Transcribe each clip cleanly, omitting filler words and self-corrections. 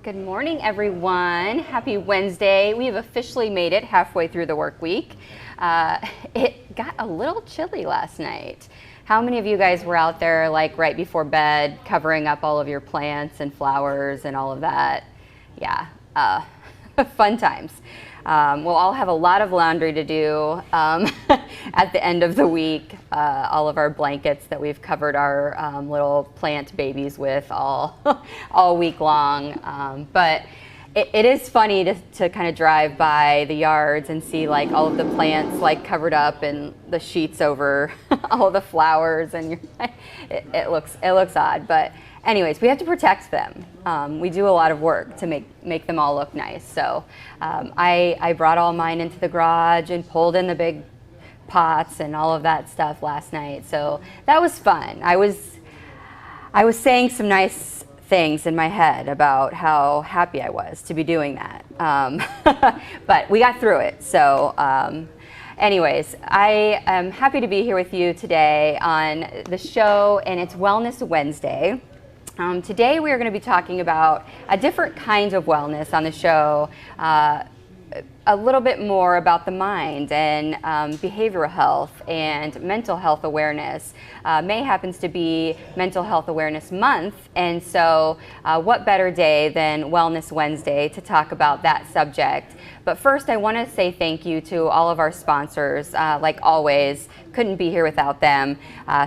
Good morning, everyone. Happy Wednesday. We have officially made it halfway through the work week. It got a little chilly last night. How many of you guys were out there like right before bed covering up all of your plants and flowers and all of that? Yeah, fun times. We'll all have a lot of laundry to do at the end of the week. All of our blankets that we've covered our little plant babies with all week long. But it is funny to kind of drive by the yards and see like all of the plants like covered up and the sheets over all the flowers, and it looks odd. But anyways, we have to protect them. We do a lot of work to make them all look nice. So I brought all mine into the garage and pulled in the big pots and all of that stuff last night. So that was fun. I was saying some nice things in my head about how happy I was to be doing that. But we got through it. So anyways, I am happy to be here with you today on the show, and it's Wellness Wednesday. Today we are going to be talking about a different kind of wellness on the show, a little bit more about the mind and behavioral health and mental health awareness. May happens to be Mental Health Awareness Month, and so what better day than Wellness Wednesday to talk about that subject. But first, I want to say thank you to all of our sponsors. Like always, couldn't be here without them.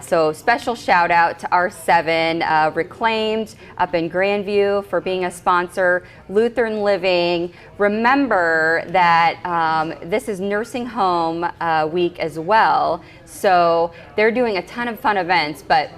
So special shout out to R7 Reclaimed up in Grandview for being a sponsor. Lutheran Living. Remember that this is Nursing Home Week as well. So they're doing a ton of fun events, but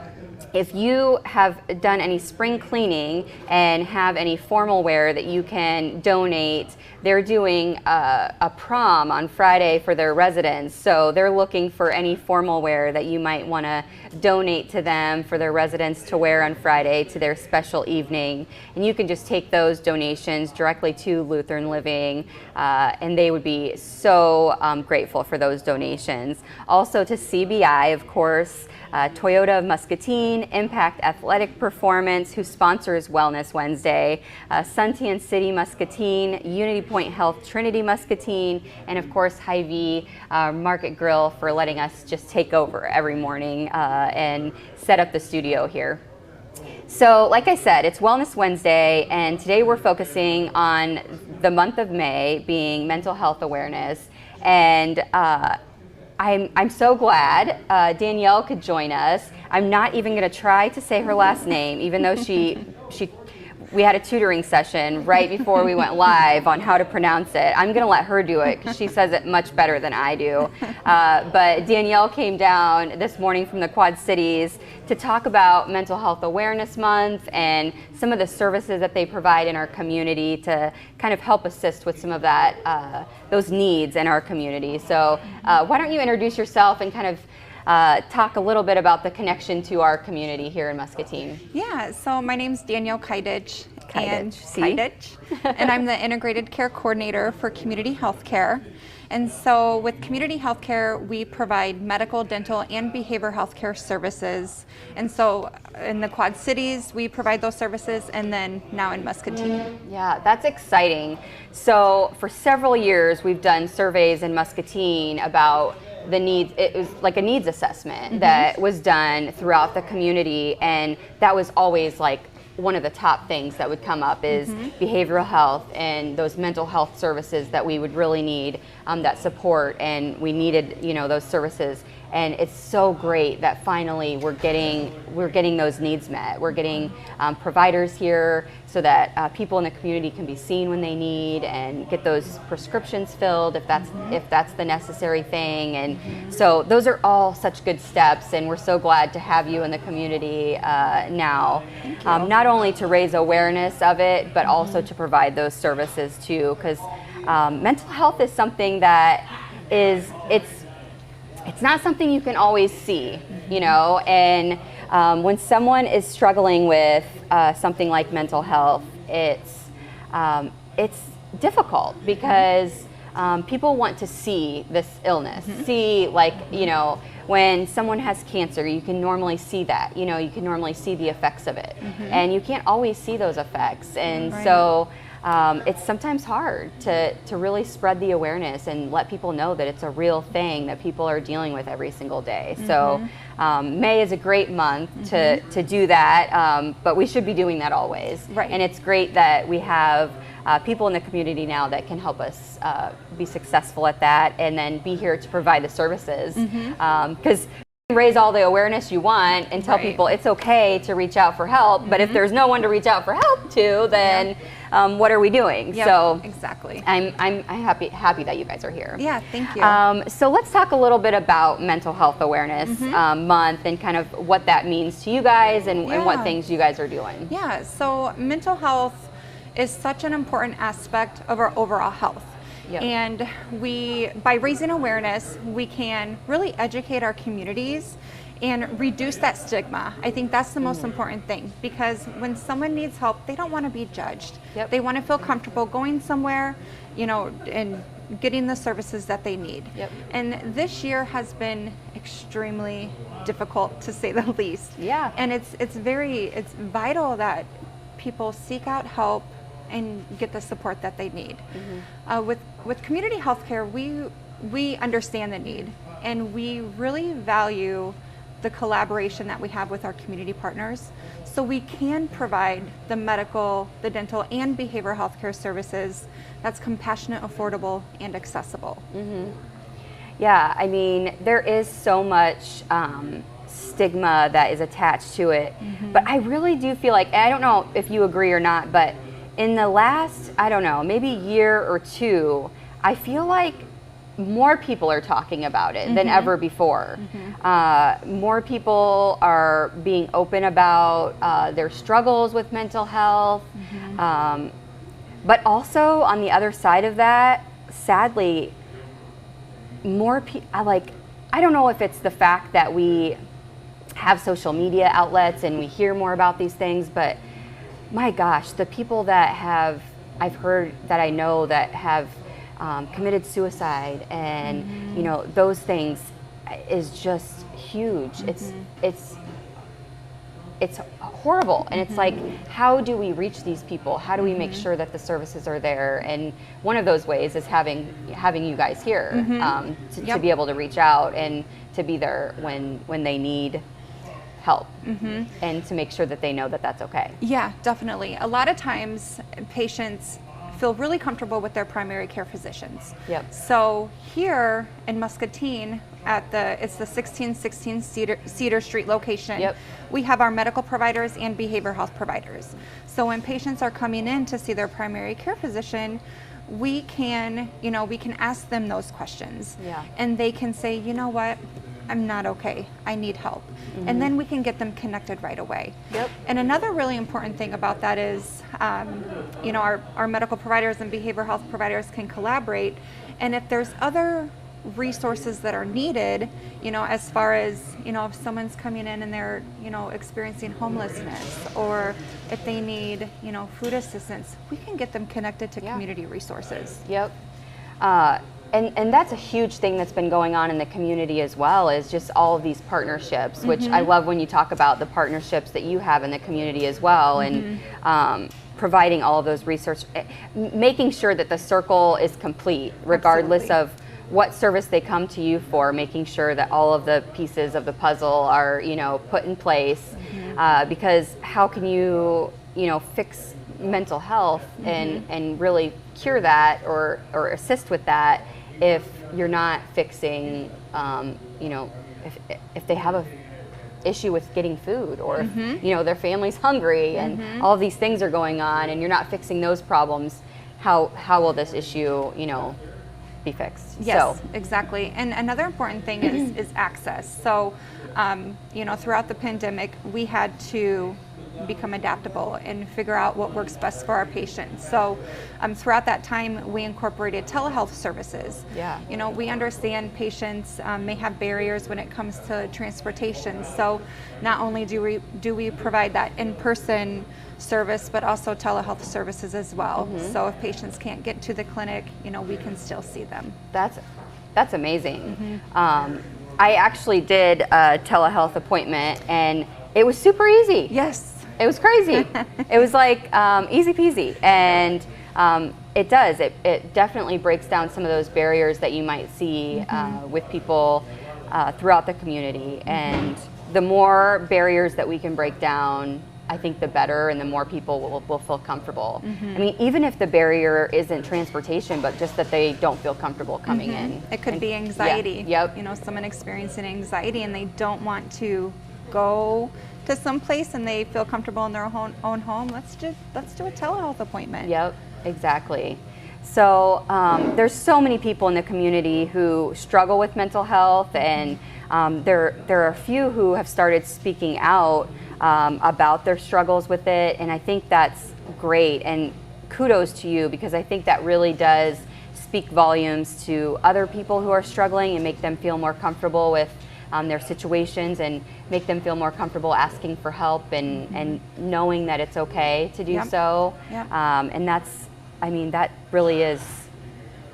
if you have done any spring cleaning and have any formal wear that you can donate, they're doing a prom on Friday for their residents. So they're looking for any formal wear that you might want to donate to them for their residents to wear on Friday to their special evening. And you can just take those donations directly to Lutheran Living, and they would be so grateful for those donations. Also to CBI, of course, Toyota of Muscatine, Impact Athletic Performance, who sponsors Wellness Wednesday, Suntan City Muscatine, Unity Point Health Trinity Muscatine, and of course Hy-Vee Market Grill for letting us just take over every morning and set up the studio here. So like I said, it's Wellness Wednesday, and today we're focusing on the month of May being mental health awareness. And I'm so glad Danielle could join us. I'm not even going to try to say her last name, even though we had a tutoring session right before we went live on how to pronounce it. I'm going to let her do it because she says it much better than I do. But Danielle came down this morning from the Quad Cities to talk about Mental Health Awareness Month and some of the services that they provide in our community to kind of help assist with some of that, those needs in our community. So why don't you introduce yourself and kind of talk a little bit about the connection to our community here in Muscatine. Yeah, so my name's Danielle Kajdic, Kajdic. And I'm the Integrated Care Coordinator for Community Healthcare. And so with Community Healthcare, we provide medical, dental, and behavioral health care services. And so in the Quad Cities, we provide those services, and then now in Muscatine. Yeah, that's exciting. So for several years, we've done surveys in Muscatine about the needs. It was like a needs assessment that was done throughout the community, and that was always like one of the top things that would come up is behavioral health and those mental health services that we would really need, that support, and we needed, those services. And it's so great that finally we're getting those needs met. We're getting providers here so that people in the community can be seen when they need and get those prescriptions filled if that's the necessary thing. And so those are all such good steps, and we're so glad to have you in the community now. Not only to raise awareness of it, but also to provide those services too, because mental health is something that it's not something you can always see, and when someone is struggling with something like mental health, it's difficult because people want to see this illness, see, like, you know, when someone has cancer, you can normally see that, you know, you can normally see the effects of it, and you can't always see those effects, and so it's sometimes hard to really spread the awareness and let people know that it's a real thing that people are dealing with every single day. So May is a great month to do that, but we should be doing that always. Right. And it's great that we have people in the community now that can help us be successful at that, and then be here to provide the services. Because you can raise all the awareness you want and tell people it's okay to reach out for help, but if there's no one to reach out for help to, then what are we doing? So exactly. I'm happy that you guys are here. Yeah, thank you. So let's talk a little bit about Mental Health Awareness Month and kind of what that means to you guys and what things you guys are doing. Yeah, so mental health is such an important aspect of our overall health. And by raising awareness, we can really educate our communities and reduce that stigma. I think that's the most important thing, because when someone needs help, they don't want to be judged. They want to feel comfortable going somewhere, you know, and getting the services that they need. And this year has been extremely difficult, to say the least. And it's vital that people seek out help and get the support that they need. With community healthcare, we understand the need, and we really value the collaboration that we have with our community partners, so we can provide the medical, the dental, and behavioral healthcare services that's compassionate, affordable, and accessible. Yeah, I mean, there is so much stigma that is attached to it, but I really do feel like, and I don't know if you agree or not, but in the last, I don't know, maybe year or two, I feel like more people are talking about it than ever before. More people are being open about their struggles with mental health, but also on the other side of that, sadly, more people, I don't know if it's the fact that we have social media outlets and we hear more about these things, but my gosh, the people that I've heard that I know that have committed suicide and you know, those things is just huge. It's horrible, and it's like, how do we reach these people? How do we make sure that the services are there? And one of those ways is having you guys here to be able to reach out and to be there when they need help, and to make sure that they know that that's okay. Yeah, definitely. A lot of times patients feel really comfortable with their primary care physicians. So here in Muscatine, it's the 1616 Cedar Street location, we have our medical providers and behavioral health providers. So when patients are coming in to see their primary care physician, we can ask them those questions, and they can say, you know what, I'm not okay, I need help. And then we can get them connected right away. And another really important thing about that is, our medical providers and behavioral health providers can collaborate, and if there's other resources that are needed, as far as, if someone's coming in and they're, experiencing homelessness, or if they need, food assistance, we can get them connected to community resources. And that's a huge thing that's been going on in the community as well, is just all of these partnerships, which I love when you talk about the partnerships that you have in the community as well, and providing all of those resources, making sure that the circle is complete, regardless of what service they come to you for, making sure that all of the pieces of the puzzle are, put in place, because how can you, fix mental health and really cure that or assist with that if you're not fixing, if they have a issue with getting food, or if, their family's hungry and all of these things are going on and you're not fixing those problems, how will this issue, be fixed? Yes, exactly. And another important thing is access. So, throughout the pandemic, we had to become adaptable and figure out what works best for our patients. So throughout that time, we incorporated telehealth services. Yeah. You know, we understand patients may have barriers when it comes to transportation. So not only do we provide that in-person service, but also telehealth services as well. So if patients can't get to the clinic, you know, we can still see them. That's amazing. I actually did a telehealth appointment, and it was super easy. Yes. It was crazy. It was like easy peasy, and it definitely breaks down some of those barriers that you might see with people throughout the community. And the more barriers that we can break down, I think the better, and the more people will feel comfortable. I mean, even if the barrier isn't transportation, but just that they don't feel comfortable coming in. It could be anxiety. Yeah, yep. You know, someone experiencing anxiety and they don't want to go to some place and they feel comfortable in their own home. Let's do a telehealth appointment. Yep, exactly. So there's so many people in the community who struggle with mental health, and there are a few who have started speaking out about their struggles with it, and I think that's great, and kudos to you, because I think that really does speak volumes to other people who are struggling and make them feel more comfortable with their situations, and make them feel more comfortable asking for help, and knowing that it's okay to do so. Yep. And that really is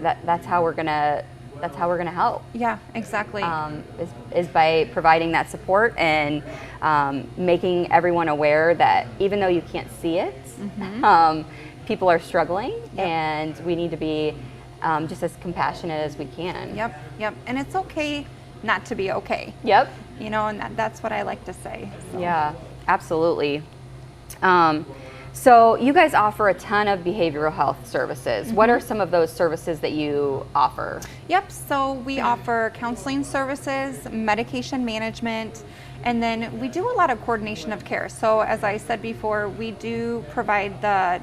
that's how we're gonna help. Yeah, exactly. Is by providing that support, and making everyone aware that even though you can't see it, people are struggling, and we need to be just as compassionate as we can. Yep. And it's okay not to be okay. Yep. You know, and that's what I like to say. So. Yeah, absolutely. So you guys offer a ton of behavioral health services. What are some of those services that you offer? Yep, so we offer counseling services, medication management, and then we do a lot of coordination of care. So as I said before, we do provide the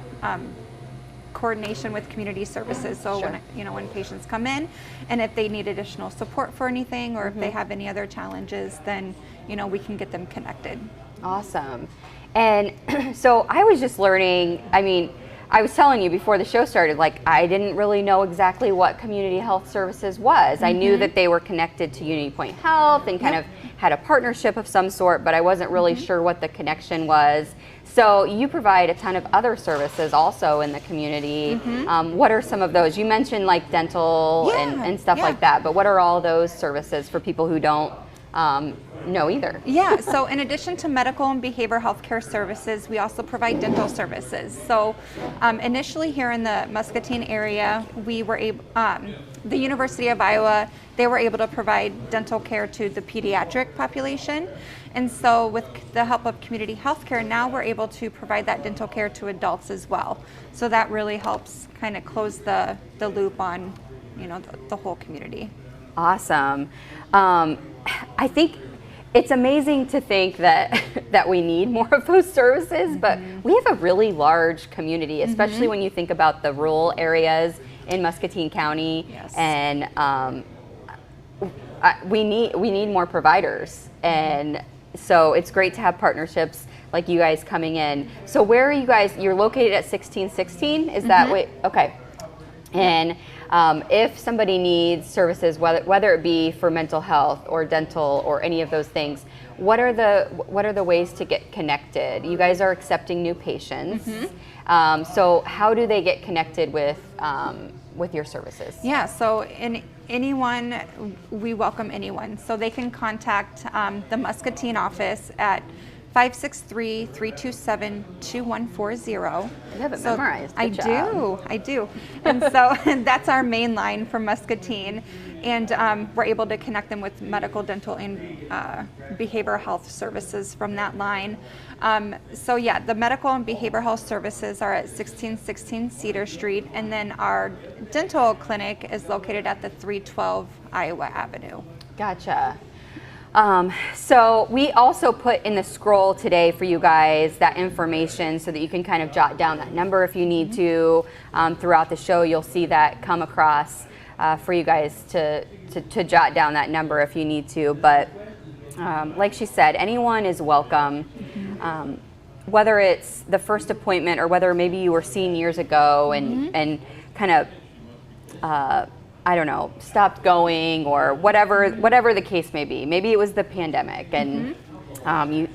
coordination with community services. So when patients come in, and if they need additional support for anything, or if they have any other challenges, then we can get them connected. Awesome. And so I was just learning, I was telling you before the show started, I didn't really know exactly what community health services was. I knew that they were connected to Unity Point Health and kind of had a partnership of some sort, but I wasn't really sure what the connection was. So you provide a ton of other services also in the community. What are some of those? You mentioned dental and stuff like that, but what are all those services for people who don't know either? Yeah, so in addition to medical and behavioral health care services, we also provide dental services. So initially here in the Muscatine area, we were able, the University of Iowa, they were able to provide dental care to the pediatric population. And so with the help of community health care, now we're able to provide that dental care to adults as well. So that really helps kind of close the loop on, the whole community. Awesome. I think it's amazing to think that we need more of those services, but we have a really large community, especially when you think about the rural areas in Muscatine County, and we need more providers, and so it's great to have partnerships like you guys coming in. So where are you guys? You're located at 1616. Is that way? Okay. And if somebody needs services, whether it be for mental health or dental or any of those things, what are the ways to get connected? You guys are accepting new patients, so how do they get connected with your services? Yeah, so we welcome anyone. So they can contact the Muscatine office at 563-327-2140. You have it memorized. Good job. I do. And so that's our main line from Muscatine. And we're able to connect them with medical, dental, and behavioral health services from that line. The medical and behavioral health services are at 1616 Cedar Street. And then our dental clinic is located at the 312 Iowa Avenue. Gotcha. So we also put in the scroll today for you guys that information so that you can kind of jot down that number if you need to. Throughout the show, you'll see that come across for you guys to jot down that number if you need to. But like she said, anyone is welcome. whether it's the first appointment or whether maybe you were seen years ago and kind of, I don't know, stopped going or whatever the case may be. Maybe it was the pandemic and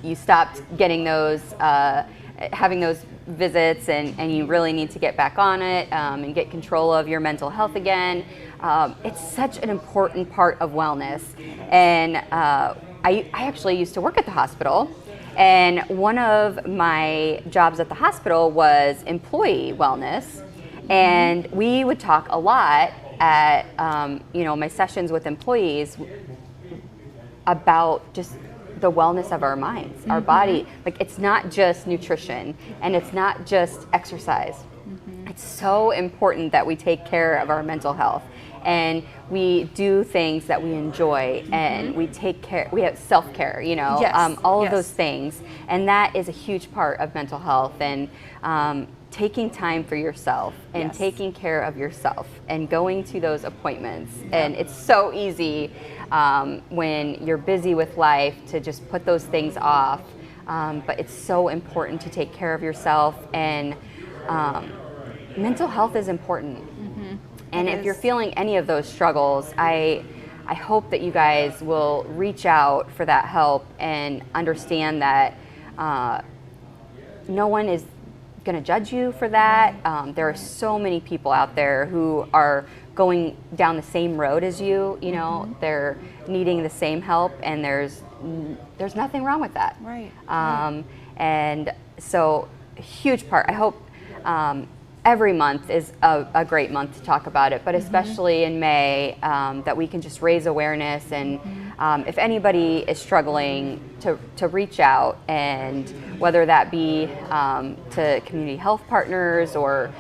you stopped getting those, having those visits and you really need to get back on it and get control of your mental health again. It's such an important part of wellness. And I actually used to work at the hospital. And one of my jobs at the hospital was employee wellness. And we would talk a lot at my sessions with employees about just the wellness of our minds, our body. Like, it's not just nutrition and it's not just exercise. It's so important that we take care of our mental health and we do things that we enjoy and we take care, we have self-care, all of those things. And that is a huge part of mental health, and taking time for yourself and taking care of yourself and going to those appointments. And it's so easy when you're busy with life to just put those things off. But it's so important to take care of yourself, and mental health is important. And if you're feeling any of those struggles, I hope that you guys will reach out for that help and understand that no one is going to judge you for that. There are so many people out there who are going down the same road as you. They're needing the same help, and there's nothing wrong with that. Right. And so, a huge part. I hope every month is a great month to talk about it, but especially in May, that we can just raise awareness. And if anybody is struggling, to reach out, and whether that be to community health partners, or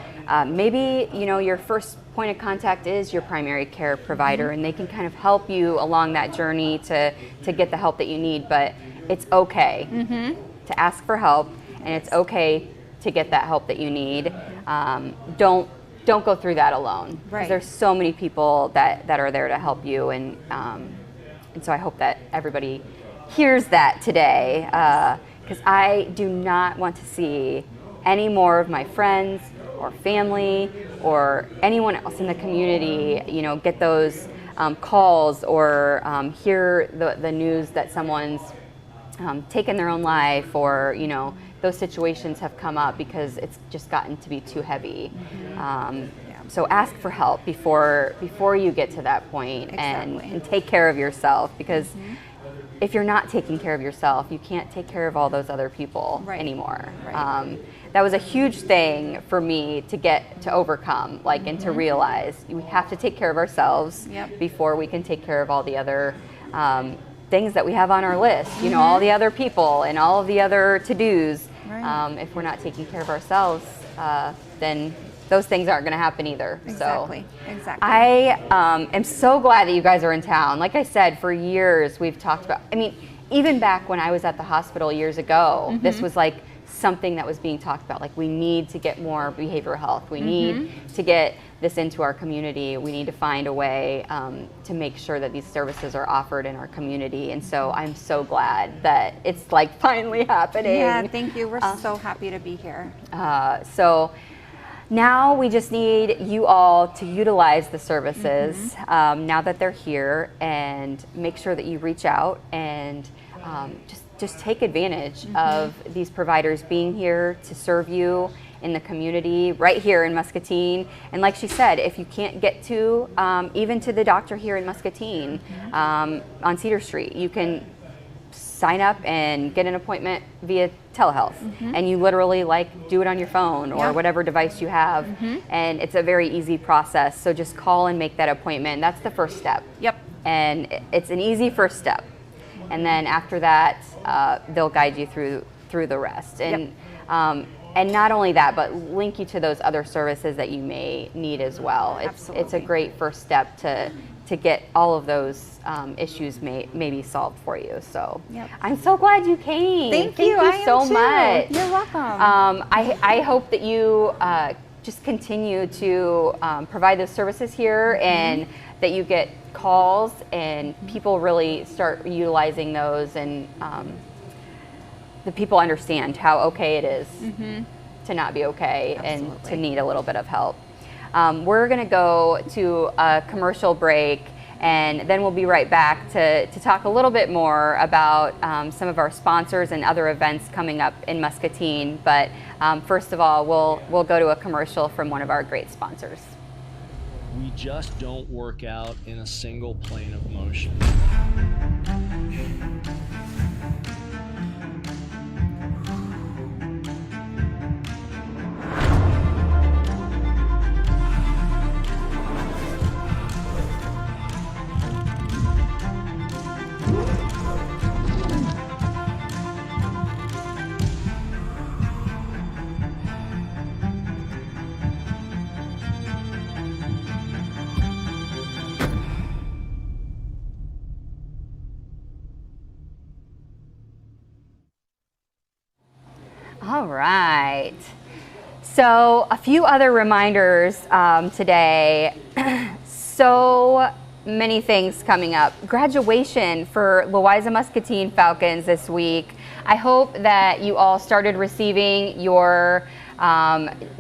maybe your first point of contact is your primary care provider, and they can kind of help you along that journey to get the help that you need. But it's okay to ask for help, and it's okay to get that help that you need. Don't go through that alone. Right. There's so many people that are there to help you, and so I hope that everybody hears that today, because I do not want to see any more of my friends or family or anyone else in the community, get those calls or hear the news that someone's taken their own life, or those situations have come up because it's just gotten to be too heavy. So ask for help before you get to that point. Exactly. and take care of yourself, because if you're not taking care of yourself, you can't take care of all those other people anymore. Right. That was a huge thing for me to overcome, and to realize we have to take care of ourselves before we can take care of all the other things that we have on our list, all the other people and all of the other to-dos. Right. If we're not taking care of ourselves, then those things aren't going to happen either. Exactly. I am so glad that you guys are in town. Like I said, for years we've talked about, even back when I was at the hospital years ago, this was like something that was being talked about. Like, we need to get more behavioral health. We need to get this into our community. We need to find a way to make sure that these services are offered in our community. And so I'm so glad that it's finally happening. Yeah, thank you. We're so happy to be here. So now we just need you all to utilize the services now that they're here, and make sure that you reach out and just take advantage of these providers being here to serve you in the community right here in Muscatine. And like she said, if you can't get to even to the doctor here in Muscatine on Cedar Street, you can sign up and get an appointment via telehealth, and you literally do it on your phone or whatever device you have, and it's a very easy process. So just call and make that appointment. That's the first step. And it's an easy first step, and then after that they'll guide you through the rest. And not only that, but link you to those other services that you may need as well. It's a great first step to get all of those issues maybe solved for you. So I'm so glad you came. Thank you so much. You're welcome. I hope that you just continue to provide those services here, and that you get calls and people really start utilizing those, and the people understand how okay it is to not be okay and to need a little bit of help. We're going to go to a commercial break, and then we'll be right back to talk a little bit more about some of our sponsors and other events coming up in Muscatine. But first of all, we'll go to a commercial from one of our great sponsors. We just don't work out in a single plane of motion. All right. So a few other reminders today. So many things coming up. Graduation for Louisa Muscatine Falcons this week. I hope that you all started receiving your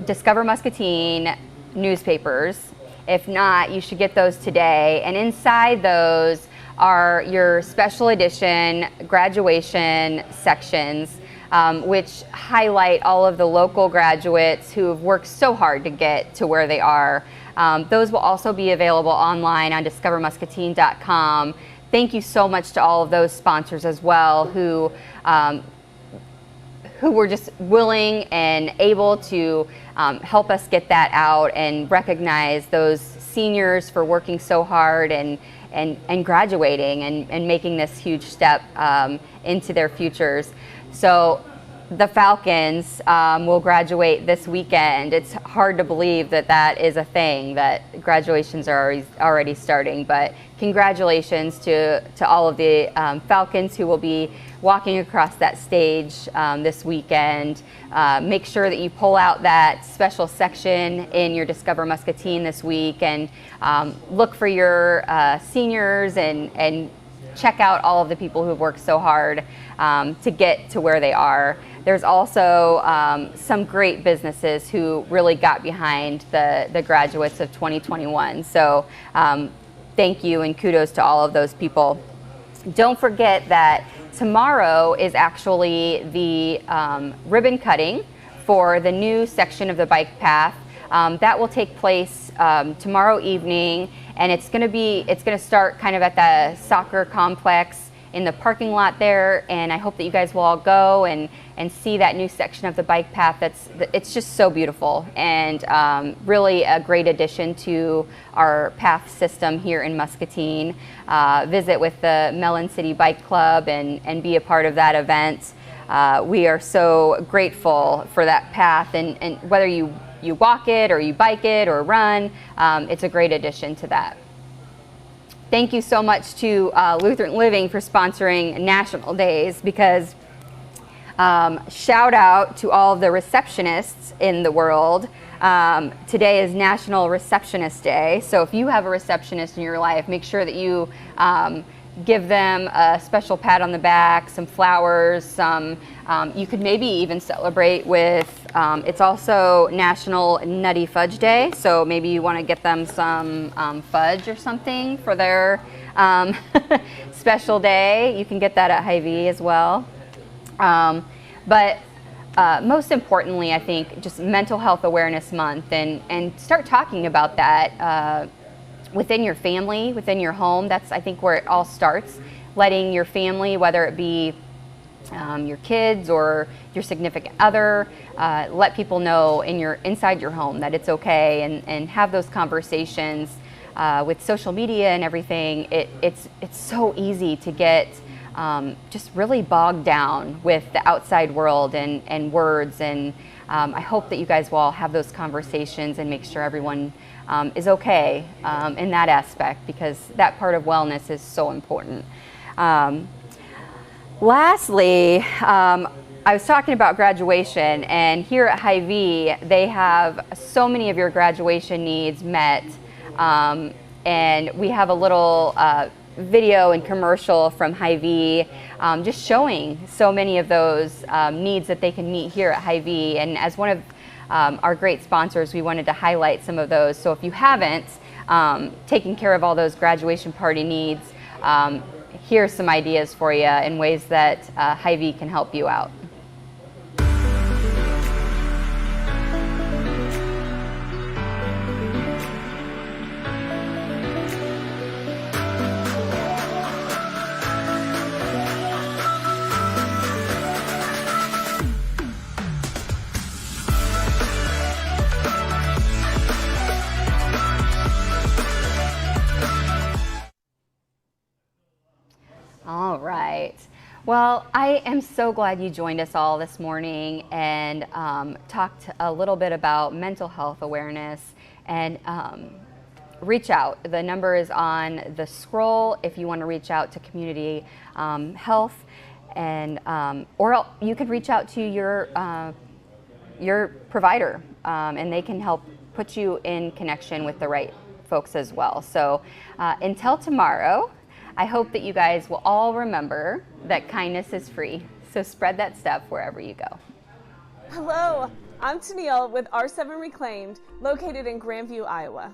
Discover Muscatine newspapers. If not, you should get those today. And inside those are your special edition graduation sections, which highlight all of the local graduates who have worked so hard to get to where they are. Those will also be available online on discovermuscatine.com. Thank you so much to all of those sponsors as well who were just willing and able to help us get that out and recognize those seniors for working so hard and graduating and making this huge step into their futures. So the Falcons will graduate this weekend. It's hard to believe that that is a thing, that graduations are already starting, but congratulations to all of the Falcons who will be walking across that stage this weekend. Make sure that you pull out that special section in your Discover Muscatine this week and look for your seniors and check out all of the people who have worked so hard to get to where they are. There's also some great businesses who really got behind the graduates of 2021. So thank you and kudos to all of those people. Don't forget that tomorrow is actually the ribbon cutting for the new section of the bike path. That will take place tomorrow evening, and it's going to start kind of at the soccer complex in the parking lot there, and I hope that you guys will all go and see that new section of the bike path. It's just so beautiful and really a great addition to our path system here in Muscatine. Visit with the Mellon City Bike Club and be a part of that event. We are so grateful for that path, and whether you walk it or you bike it or run, it's a great addition to that. Thank you so much to Lutheran Living for sponsoring National Days, because shout out to all of the receptionists in the world. Today is National Receptionist Day, so if you have a receptionist in your life, make sure that you give them a special pat on the back, some flowers, you could maybe even celebrate with, it's also National Nutty Fudge Day, so maybe you want to get them some fudge or something for their special day. You can get that at Hy-Vee as well. But most importantly, I think just Mental Health Awareness Month, and start talking about that within your family, within your home. That's, I think, where it all starts. Letting your family, whether it be your kids or your significant other, let people know inside your home that it's okay, and have those conversations. With social media and everything, it's so easy to get just really bogged down with the outside world and words, and I hope that you guys will all have those conversations and make sure everyone is okay in that aspect, because that part of wellness is so important. Lastly, I was talking about graduation, and here at Hy-Vee, they have so many of your graduation needs met, and we have a little video and commercial from Hy-Vee, just showing so many of those needs that they can meet here at Hy-Vee. And as one of our great sponsors, we wanted to highlight some of those. So if you haven't taken care of all those graduation party needs, here's some ideas for you in ways that Hy-Vee can help you out. All right. Well, I am so glad you joined us all this morning and talked a little bit about mental health awareness, and reach out. The number is on the scroll if you want to reach out to community health, and or you could reach out to your provider, and they can help put you in connection with the right folks as well. So until tomorrow, I hope that you guys will all remember that kindness is free. So spread that stuff wherever you go. Hello, I'm Danielle with R7 Reclaimed, located in Grandview, Iowa.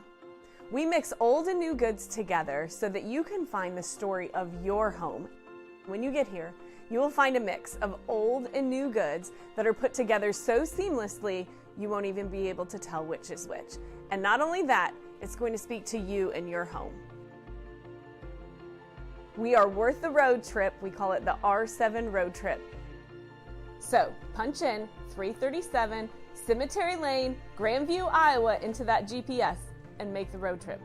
We mix old and new goods together so that you can find the story of your home. When you get here, you will find a mix of old and new goods that are put together so seamlessly you won't even be able to tell which is which. And not only that, it's going to speak to you and your home. We are worth the road trip. We call it the R7 road trip. So punch in 337 Cemetery Lane, Grandview, Iowa into that GPS and make the road trip.